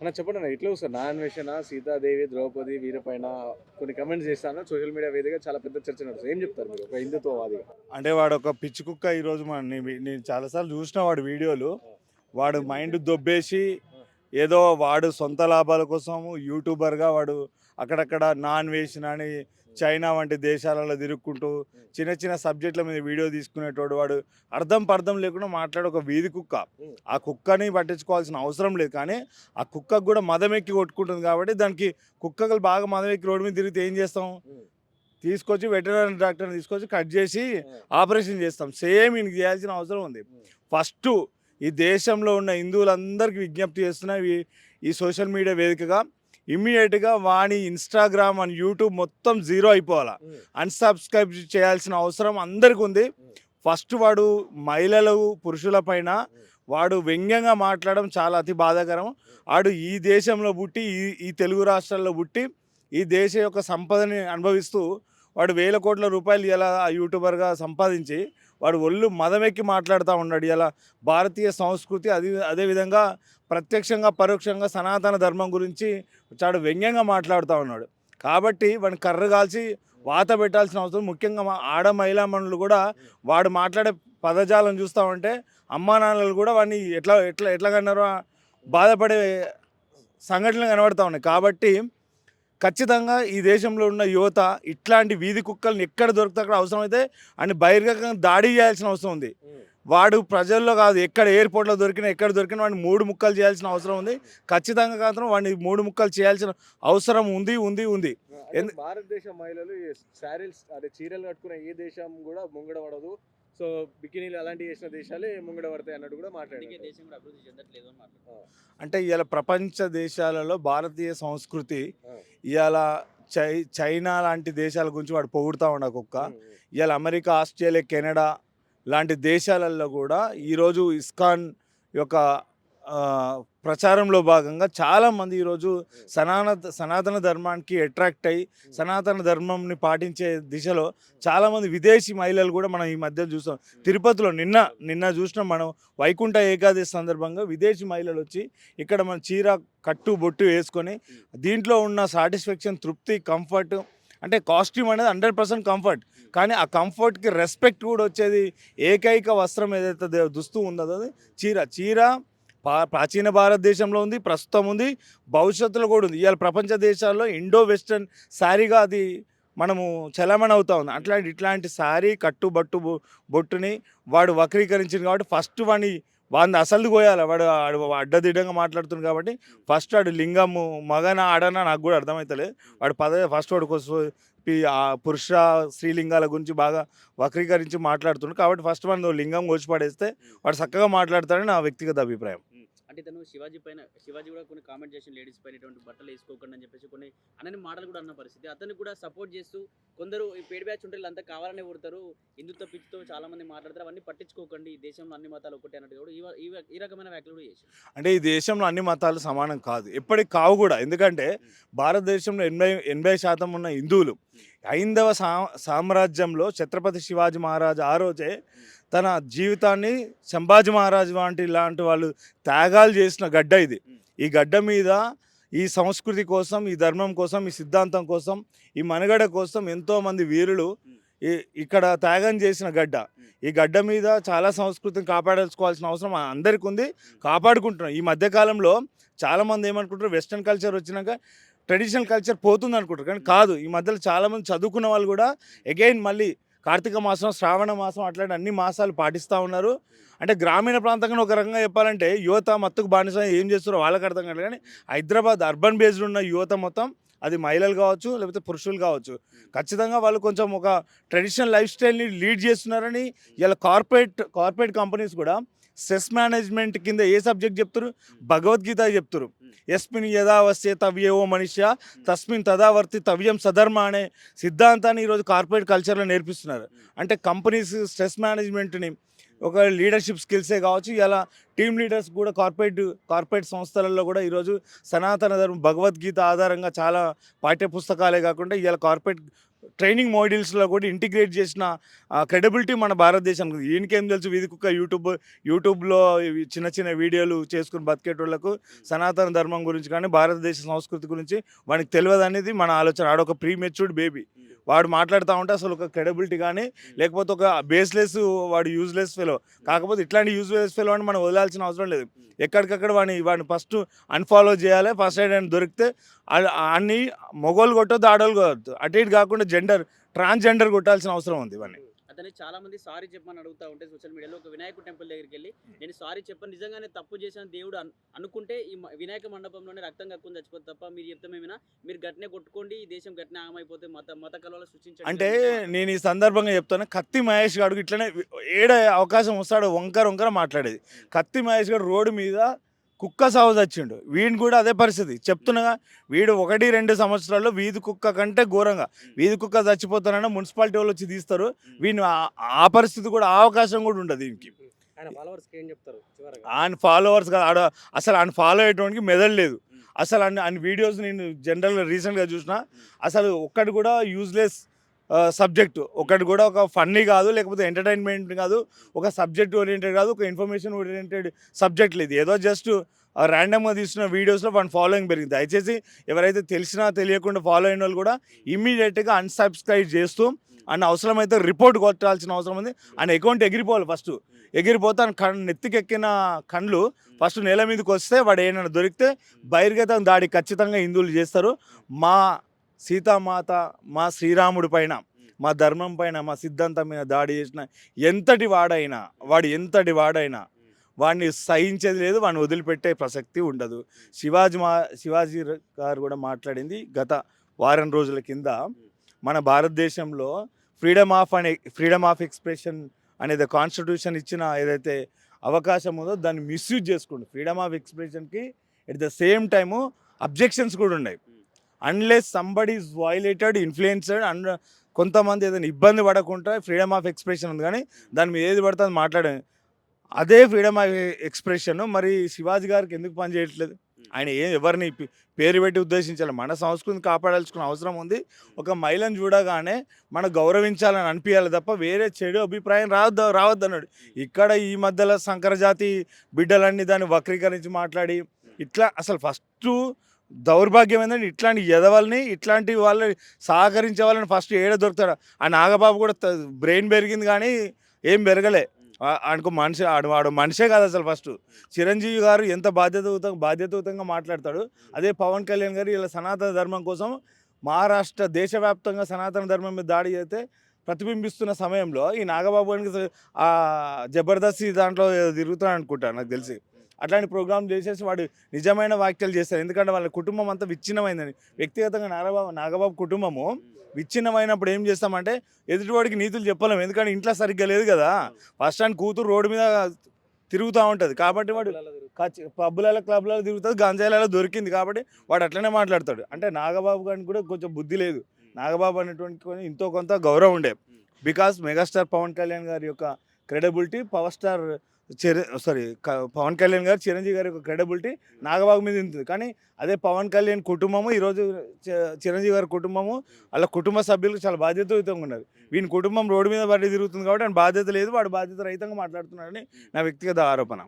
అన్న చెప్పండి అన్న ఎట్లా చూస్తారు నా అన్వేషణ సీతాదేవి ద్రౌపది వీరపైన కొన్ని కమెంట్స్ చేస్తాను సోషల్ మీడియా వేదికగా చాలా పెద్ద చర్చ నడుస్తుంది ఏం చెప్తారు మీరు ఒక హిందుత్వవాదిగా. అంటే వాడు ఒక పిచ్చి కుక్క ఈరోజు నేను చాలాసార్లు చూసిన వాడి వీడియోలు. వాడు మైండ్ దొబ్బేసి ఏదో వాడు సొంత లాభాల కోసం యూట్యూబర్గా వాడు అక్కడక్కడ నాన్ వేసిన అని చైనా వంటి దేశాలలో తిరుక్కుంటూ చిన్న చిన్న సబ్జెక్టుల మీద వీడియో తీసుకునేటోడు. వాడు అర్థం పర్థం లేకుండా మాట్లాడే ఒక వీధి కుక్క. ఆ కుక్కని పట్టించుకోవాల్సిన అవసరం లేదు, కానీ ఆ కుక్కకు కూడా మదం ఎక్కి కొట్టుకుంటుంది కాబట్టి దానికి కుక్కలు బాగా మదం ఎక్కి రోడ్డు మీద తిరిగితే ఏం చేస్తాం? తీసుకొచ్చి వెటర్నరీ డాక్టర్ని తీసుకొచ్చి కట్ చేసి ఆపరేషన్ చేస్తాం. సేమ్ ఈయనకి చేయాల్సిన అవసరం ఉంది. ఫస్ట్ ఈ దేశంలో ఉన్న హిందువులందరికీ విజ్ఞప్తి చేస్తున్నా, ఈ సోషల్ మీడియా వేదికగా ఇమ్మీడియట్గా వాని ఇన్స్టాగ్రామ్ అండ్ యూట్యూబ్ మొత్తం జీరో అయిపోవాలా, అన్సబ్స్క్రైబ్ చేయాల్సిన అవసరం అందరికీ ఉంది. ఫస్ట్ వాడు మహిళలు పురుషుల పైన వాడు వ్యంగ్యంగా మాట్లాడడం చాలా అతి బాధాకరం. వాడు ఈ దేశంలో పుట్టి ఈ తెలుగు రాష్ట్రాల్లో పుట్టి ఈ దేశ యొక్క సంపదని అనుభవిస్తూ వాడు వేల కోట్ల రూపాయలు ఇలా యూట్యూబర్గా సంపాదించి వాడు ఒళ్ళు మదమెక్కి మాట్లాడుతూ ఉన్నాడు. ఇలా భారతీయ సంస్కృతి అదేవిధంగా ప్రత్యక్షంగా పరోక్షంగా సనాతన ధర్మం గురించి చాలా వ్యంగ్యంగా మాట్లాడుతూ ఉన్నాడు. కాబట్టి వాడిని కర్ర కాల్చి వాత పెట్టాల్సిన అవసరం. ముఖ్యంగా ఆడ మహిళా మనులు కూడా వాడు మాట్లాడే పదజాలం చూస్తామంటే అమ్మా నాన్నలు కూడా వాడిని ఎట్లా ఎట్లా ఎట్లా కన్నారో బాధపడే సంఘటనలు కనబడుతూ ఉన్నాయి. కాబట్టి ఖచ్చితంగా ఈ దేశంలో ఉన్న యువత ఇట్లాంటి వీధి కుక్కల్ని ఎక్కడ దొరికితే అక్కడ అవసరమైతే అని బహిర్గతంగా దాడి చేయాల్సిన అవసరం ఉంది. వాడు ప్రజల్లో కాదు, ఎక్కడ ఎయిర్పోర్ట్లో దొరికినా ఎక్కడ దొరికినా వాడిని 3 ముక్కలు చేయాల్సిన అవసరం ఉంది. ఖచ్చితంగా కాదు వాడిని 3 ముక్కలు చేయాల్సిన అవసరం ఉంది ఉంది ఉంది భారతదేశ మహిళలు శారీస్ అదే చీరలు కట్టుకునే ఏ దేశం కూడా ముంగడ పడదు. సో బికినీలు అలాంటివి చేసిన దేశాలే ముంగడ పడతాయి అన్నట్టు కూడా మాట్లాడారు. అంటే ఇవాళ ప్రపంచ దేశాలలో భారతీయ సంస్కృతి ఇవాళ చైనా లాంటి దేశాల గురించి వాడు పొగుడుతూ ఉండ కుక్క. ఇవాళ అమెరికా, ఆస్ట్రేలియా, కెనడా లాంటి దేశాలలో కూడా ఈరోజు ఇస్కాన్ యొక్క ప్రచారంలో భాగంగా చాలామంది ఈరోజు సనాతన ధర్మానికి అట్రాక్ట్ అయ్యి సనాతన ధర్మంని పాటించే దిశలో చాలామంది విదేశీ మహిళలు కూడా మనం ఈ మధ్య చూస్తాం. తిరుపతిలో నిన్న చూసినాం మనం. వైకుంఠ ఏకాదశి సందర్భంగా విదేశీ మహిళలు వచ్చి ఇక్కడ మన చీర కట్టు బొట్టు వేసుకొని దీంట్లో ఉన్న సాటిస్ఫాక్షన్, తృప్తి, కంఫర్ట్, అంటే కాస్ట్యూమ్ అనేది 100% కంఫర్ట్, కానీ ఆ కంఫర్ట్కి రెస్పెక్ట్ కూడా వచ్చేది ఏకైక వస్త్రం ఏదైతే దుస్తు ఉందో అది చీర. ప్రాచీన భారతదేశంలో ఉంది, ప్రస్తుతం ఉంది, భవిష్యత్తులో కూడా ఉంది. ఇవాళ ప్రపంచ దేశాల్లో ఇండో వెస్టర్న్ శారీగా అది మనము చలామణి అవుతా ఉంది. ఇట్లాంటి శారీ కట్టుబట్టు బొట్టుని వాడు వక్రీకరించింది కాబట్టి ఫస్ట్ వాడిని అసలు పోయాలి. వాడు అడ్డదిడ్డంగా మాట్లాడుతుంది కాబట్టి ఫస్ట్ వాడు లింగము మగనా ఆడనా నాకు కూడా అర్థమవుతలేదు. ఫస్ట్ వాడు పురుష స్త్రీలింగాల గురించి బాగా వక్రీకరించి మాట్లాడుతున్నాడు కాబట్టి ఫస్ట్ వాడిని లింగం కోసిపడేస్తే వాడు చక్కగా మాట్లాడతాడని నా వ్యక్తిగత అభిప్రాయం. అంటే తను శివాజీ కూడా కొన్ని కామెంట్ చేసిన లేడీస్ పైన ఇటువంటి బట్టలు వేసుకోకండి అని చెప్పేసి కొన్ని అనని మాటలు కూడా అన్న పరిస్థితి. అతన్ని కూడా సపోర్ట్ చేస్తూ కొందరు ఈ పేడ్ బ్యాచ్ ఉంటే వీళ్ళంతా కావాలనే కొడతారు, హిందుత్వ పిచ్చితో చాలా మంది మాట్లాడతారు, అవన్నీ పట్టించుకోకండి, ఈ దేశంలో అన్ని మతాలు ఒకటే అన్నట్టు కూడా ఈ రకమైన వ్యాఖ్యలు కూడా చేశారు. అంటే ఈ దేశంలో అన్ని మతాలు సమానం కాదు, ఎప్పటికి కావు కూడా. ఎందుకంటే భారతదేశంలో 80% ఉన్న హిందువులు హైందవ సామ్రాజ్యంలో ఛత్రపతి శివాజీ మహారాజ్ ఆ రోజే తన జీవితాన్ని సంభాజీ మహారాజు లాంటి వాళ్ళు త్యాగాలు చేసిన గడ్డ ఇది. ఈ గడ్డ మీద ఈ సంస్కృతి కోసం, ఈ ధర్మం కోసం, ఈ సిద్ధాంతం కోసం, ఈ మనుగడ కోసం ఎంతోమంది వీరులు ఇక్కడ త్యాగం చేసిన గడ్డ. ఈ గడ్డ మీద చాలా సంస్కృతిని కాపాడుకోవాల్సిన అవసరం అందరికీ ఉంది, కాపాడుకుంటున్నాం. ఈ మధ్యకాలంలో చాలామంది ఏమనుకుంటారు, వెస్ట్రన్ కల్చర్ వచ్చినాక ట్రెడిషనల్ కల్చర్ పోతుంది అనుకుంటారు, కానీ కాదు. ఈ మధ్యలో చాలామంది చదువుకున్న వాళ్ళు కూడా అగైన్ మళ్ళీ కార్తీక మాసం, శ్రావణ మాసం అట్లాంటి అన్ని మాసాలు పాటిస్తూ ఉన్నారు. అంటే గ్రామీణ ప్రాంతంగా ఒక రకంగా చెప్పాలంటే యువత మత్తుకు బానిస ఏం చేస్తారో వాళ్ళకి అర్థం కాదు, కానీ హైదరాబాద్ అర్బన్ బేస్డ్ ఉన్న యువత మొత్తం, అది మహిళలు కావచ్చు లేకపోతే పురుషులు కావచ్చు, ఖచ్చితంగా వాళ్ళు కొంచెం ఒక ట్రెడిషనల్ లైఫ్ స్టైల్ని లీడ్ చేస్తున్నారని ఇలా కార్పొరేట్ కంపెనీస్ కూడా స్ట్రెస్ మేనేజ్మెంట్ కింద ఏ సబ్జెక్ట్ చెప్తారు? భగవద్గీత చెప్తారు. యస్మిన్ యదా వస్తే తవ్యేవో మనిష తస్మిన్ తదావర్తి తవ్యం సధర్మ అనే సిద్ధాంతాన్ని ఈరోజు కార్పొరేట్ కల్చర్లో నేర్పిస్తున్నారు. అంటే కంపెనీస్ స్ట్రెస్ మేనేజ్మెంట్ని ఒక లీడర్షిప్ స్కిల్సే కావచ్చు, ఇలా టీమ్ లీడర్స్ కూడా కార్పొరేట్ సంస్థలలో కూడా ఈరోజు సనాతన ధర్మం భగవద్గీత ఆధారంగా చాలా పాఠ్య పుస్తకాలే కాకుండా ఇలా కార్పొరేట్ ట్రైనింగ్ మోడ్యూల్స్లో కూడా ఇంటిగ్రేట్ చేసిన క్రెడిబిలిటీ మన భారతదేశం. ఈయనకేం తెలుసు వీధి కుక్క యూట్యూబ్లో ఇవి చిన్న చిన్న వీడియోలు చేసుకుని బతికేటోళ్లకు సనాతన ధర్మం గురించి కానీ భారతదేశ సంస్కృతి గురించి వానికి తెలియదు అనేది మన ఆలోచన. ఆడొక ప్రీ మెచ్యూర్డ్ బేబీ, వాడు మాట్లాడుతూ ఉంటే అసలు ఒక క్రెడిబిలిటీ కానీ లేకపోతే ఒక బేస్లెస్, వాడు యూజ్లెస్ ఫెలో. కాకపోతే ఇట్లాంటి యూజ్లెస్ ఫెలో అని మనం వదలాల్సిన అవసరం లేదు. ఎక్కడికక్కడ వాడిని ఫస్ట్ అన్ఫాలో చేయాలి. ఫస్ట్ ఎయిడ్ అని దొరికితే అన్ని మొగోళ్ళు కొట్టొద్దు, ఆడవాళ్ళు కొట్టద్దు, అటు ఇటు కాకుండా ట్రాన్స్జెండర్ కొట్టాల్సిన అవసరం ఉంది ఇవన్నీ. అతని చాలా మంది సారీ చెప్పమని అడుగుతా ఉంటే సోషల్ మీడియాలో ఒక వినాయక టెంపుల్ దగ్గరికి వెళ్ళి నేను సారీ చెప్పను, నిజంగానే తప్పు చేసిన దేవుడు అనుకుంటే ఈ వినాయక మండపంలోనే రక్తం కక్కుని చచ్చిపోతుంది తప్ప మీరు చెప్తే మేమైనా మీరు గట్టినే కొట్టుకోండి, ఈ దేశం గట్టినే ఆగమైపోతే మత కలవలు సృష్టించండి అంటే నేను ఈ సందర్భంగా చెప్తాను, కత్తి మహేష్ గారు ఇట్లనే ఏడ అవకాశం వస్తాడో వంకర మాట్లాడేది. కత్తి మహేష్ గారు రోడ్డు మీద కుక్క సాగు చచ్చిండు, వీడిని కూడా అదే పరిస్థితి చెప్తున్నాగా. వీడు 1-2 సంవత్సరాల్లో వీధి కుక్క కంటే ఘోరంగా వీధి కుక్క చచ్చిపోతానని మున్సిపాలిటీ వాళ్ళు వచ్చి తీస్తారు. వీడిని ఆ పరిస్థితి కూడా, ఆ అవకాశం కూడా ఉండదు దీనికి. ఆయన ఫాలోవర్స్ కాదు, అసలు ఆయన ఫాలో అయ్యేటువంటి మెదడు లేదు అసలు. ఆయన వీడియోస్ నేను జనరల్గా రీసెంట్గా చూసిన, అసలు ఒక్కటి కూడా యూజ్లెస్ సబ్జెక్టు, ఒకటి కూడా ఒక ఫన్నీ కాదు, లేకపోతే ఎంటర్టైన్మెంట్ కాదు, ఒక సబ్జెక్ట్ ఓరియంటెడ్ కాదు, ఒక ఇన్ఫర్మేషన్ ఓరియంటెడ్ సబ్జెక్ట్ లేదు. ఏదో జస్ట్ ర్యాండమ్గా తీసిన వీడియోస్లో వాడి ఫాలోయింగ్ పెరిగింది. దయచేసి ఎవరైతే తెలిసినా తెలియకుండా ఫాలో అయిన వాళ్ళు కూడా ఇమ్మీడియట్గా అన్సబ్స్క్రైబ్ చేస్తూ అన్న అవసరమైతే రిపోర్ట్ కొట్టాల్సిన అవసరం ఉంది. ఆయన అకౌంట్ ఎగిరిపోవాలి. ఫస్ట్ ఎగిరిపోతే ఆయన నెత్తికెక్కిన కండ్లు ఫస్ట్ నేల మీదకి వస్తే వాడు ఏమైనా దొరికితే బహిర్గతం దాడి ఖచ్చితంగా హిందువులు చేస్తారు. మా సీతామాత, మా శ్రీరాముడి పైన, మా ధర్మం పైన, మా సిద్ధాంతం మీద దాడి చేసిన ఎంతటి వాడైనా వాడిని సహించేది లేదు, వాడిని వదిలిపెట్టే ప్రసక్తి ఉండదు. శివాజీ గారు కూడా మాట్లాడింది గత వారం రోజుల కింద, మన భారతదేశంలో ఫ్రీడమ్ ఆఫ్ ఎక్స్ప్రెషన్ అనేది కాన్స్టిట్యూషన్ ఇచ్చిన ఏదైతే అవకాశం ఉందో దాన్ని మిస్యూజ్ చేసుకోండి. ఫ్రీడమ్ ఆఫ్ ఎక్స్ప్రెషన్కి at the same time objections కూడా ఉన్నాయి. Unless somebody is violated, influenced and కొంతమంది ఏదైనా ఇబ్బంది పడకుండా ఫ్రీడమ్ ఆఫ్ ఎక్స్ప్రెషన్ ఉంది, కానీ దాని మీద ఏది పడితే అది మాట్లాడాను. అదే ఫ్రీడమ్ ఆఫ్ ఎక్స్ప్రెషన్ మరి శివాజీ గారికి ఎందుకు పనిచేయట్లేదు? ఆయన ఎవరిని పేరు పెట్టి ఉద్దేశించాలి? మన సంస్కృతిని కాపాడాల్సుకున్న అవసరం ఉంది. ఒక మహిళను చూడగానే మనం గౌరవించాలని అనిపించాలి తప్ప వేరే చెడు అభిప్రాయం రావద్దన్నాడు. ఇక్కడ ఈ మధ్యలో సంకరజాతి బిడ్డలన్నీ దాన్ని వక్రీకరించి మాట్లాడి ఇట్లా, అసలు ఫస్ట్ దౌర్భాగ్యం ఏంటంటే ఇట్లాంటి ఎదవల్ని, ఇట్లాంటి వాళ్ళని సహకరించే వాళ్ళని ఫస్ట్ ఏడ దొరుకుతాడు. ఆ నాగబాబు కూడా బ్రెయిన్ పెరిగింది కానీ ఏం పెరగలే. ఆయనకు వాడు మనిషే కాదు అసలు. ఫస్ట్ చిరంజీవి గారు ఎంత బాధ్యతాయుతంగా మాట్లాడతాడు, అదే పవన్ కళ్యాణ్ గారు ఇలా సనాతన ధర్మం కోసం మహారాష్ట్ర దేశవ్యాప్తంగా సనాతన ధర్మం మీద దాడి చేస్తే ప్రతిబింబిస్తున్న సమయంలో ఈ నాగబాబు గారికి జబర్దస్త్ దాంట్లో తిరుగుతాడు అనుకుంటాను నాకు తెలిసి. అట్లాంటి ప్రోగ్రామ్ చేసేసి వాడు నిజమైన వ్యాఖ్యలు చేస్తారు. ఎందుకంటే వాళ్ళ కుటుంబం అంతా విచ్ఛిన్నమైందని. వ్యక్తిగతంగా నాగబాబు కుటుంబము విచ్ఛిన్నమైనప్పుడు ఏం చేస్తామంటే ఎదుటివాడికి నీతులు చెప్పలేము, ఎందుకంటే ఇంట్లో సరిగ్గా లేదు కదా. ఫస్ట్ అండ్ కూతురు రోడ్డు మీద తిరుగుతూ ఉంటుంది కాబట్టి వాడు పబ్బులలో క్లబ్లలో తిరుగుతుంది, గంజాయిలలో దొరికింది కాబట్టి వాడు అట్లనే మాట్లాడతాడు. అంటే నాగబాబు గారికి కూడా కొంచెం బుద్ధి లేదు. నాగబాబు అనేటువంటి ఎంతో కొంత గౌరవం ఉండే. బికాస్ మెగాస్టార్ పవన్ కళ్యాణ్ గారి యొక్క క్రెడిబిలిటీ పవన్ కళ్యాణ్ గారు, చిరంజీవి గారి యొక్క క్రెడిబిలిటీ నాగబాబు మీద ఉంటుంది. కానీ అదే పవన్ కళ్యాణ్ కుటుంబము, ఈరోజు చిరంజీవి గారి కుటుంబము, వాళ్ళ కుటుంబ సభ్యులకు చాలా బాధ్యతాయుతంగా ఉన్నారు. వీని కుటుంబం రోడ్డు మీద పడి తిరుగుతుంది కాబట్టి ఆయన బాధ్యత లేదు, వాడు బాధ్యత రహితంగా మాట్లాడుతున్నాడని నా వ్యక్తిగత ఆరోపణ.